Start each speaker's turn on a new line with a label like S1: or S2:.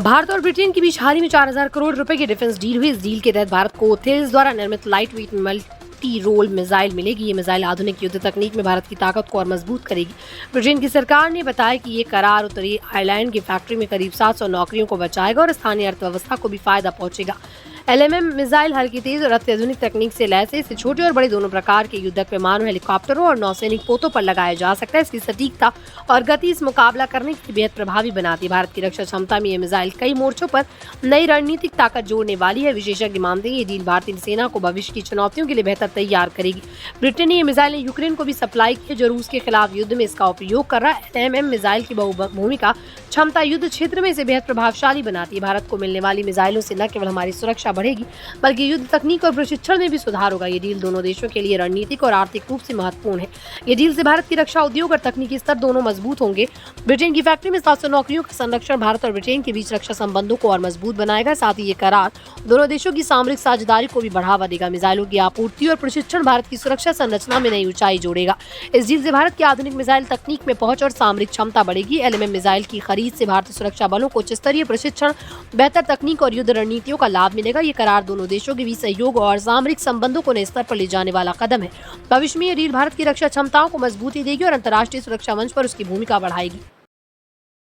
S1: भारत और ब्रिटेन के बीच हाल ही में 4,000 करोड़ रुपए की डिफेंस डील हुई। इस डील के तहत भारत को थिल्स द्वारा निर्मित light weight multi role missile मिलेगी। ये मिसाइल आधुनिक युद्ध तकनीक में भारत की ताकत को और मजबूत करेगी। ब्रिटेन की सरकार ने बताया कि ये करार उत्तरी आयरलैंड की फैक्ट्री में करीब 700 नौकरियों को बचाएगा और स्थानीय अर्थव्यवस्था को भी फायदा पहुंचेगा। LMM मिसाइल हल्की, तेज और अत्याधुनिक तकनीक से लैस है। इसे छोटे और बड़े दोनों प्रकार के युद्धक विमानों, हेलीकॉप्टरों और नौसैनिक पोतों पर लगाया जा सकता है। इसकी सटीकता और गति इस मुकाबला करने के लिए बेहद प्रभावी बनाती है। भारत की रक्षा क्षमता में ये मिसाइल कई मोर्चों पर नई रणनीतिक ताकत जोड़ने वाली है। विशेषज्ञ मानते हैं ये डील भारतीय सेना को भविष्य की चुनौतियों के लिए बेहतर तैयार करेगी। ब्रिटेन ने ये मिसाइलें यूक्रेन को भी सप्लाई की, जो रूस के खिलाफ युद्ध में इसका उपयोग कर रहा है। LMM मिसाइल की बहुभूमिका क्षमता युद्ध क्षेत्र में इसे बेहद प्रभावशाली बनाती है। भारत को मिलने वाली मिसाइलों से न केवल हमारी सुरक्षा बढ़ेगी, बल्कि युद्ध तकनीक और प्रशिक्षण में भी सुधार होगा। ये डील दोनों देशों के लिए रणनीतिक और आर्थिक रूप से महत्वपूर्ण है। ये डील से भारत की रक्षा उद्योग और तकनीकी स्तर दोनों मजबूत होंगे। ब्रिटेन की फैक्ट्री में 700 नौकरियों का संरक्षण भारत और ब्रिटेन के बीच रक्षा संबंधों को और मजबूत बनाएगा। साथ ही ये करार दोनों देशों की सामरिक साझेदारी को भी बढ़ावा देगा। मिसाइलों की आपूर्ति और प्रशिक्षण भारत की सुरक्षा संरचना में नई ऊंचाई जोड़ेगा। इस डील से भारत की आधुनिक मिसाइल तकनीक में पहुंच और सामरिक क्षमता बढ़ेगी। LMM मिसाइल की खरीद से भारतीय सुरक्षा बलों को उच्च स्तरीय प्रशिक्षण, बेहतर तकनीक और युद्ध रणनीतियों का लाभ मिलेगा। ये करार दोनों देशों के बीच सहयोग और सामरिक संबंधों को नए स्तर पर ले जाने वाला कदम है। भविष्य में ये डील भारत की रक्षा क्षमताओं को मजबूती देगी और अंतर्राष्ट्रीय सुरक्षा मंच पर उसकी भूमिका बढ़ाएगी।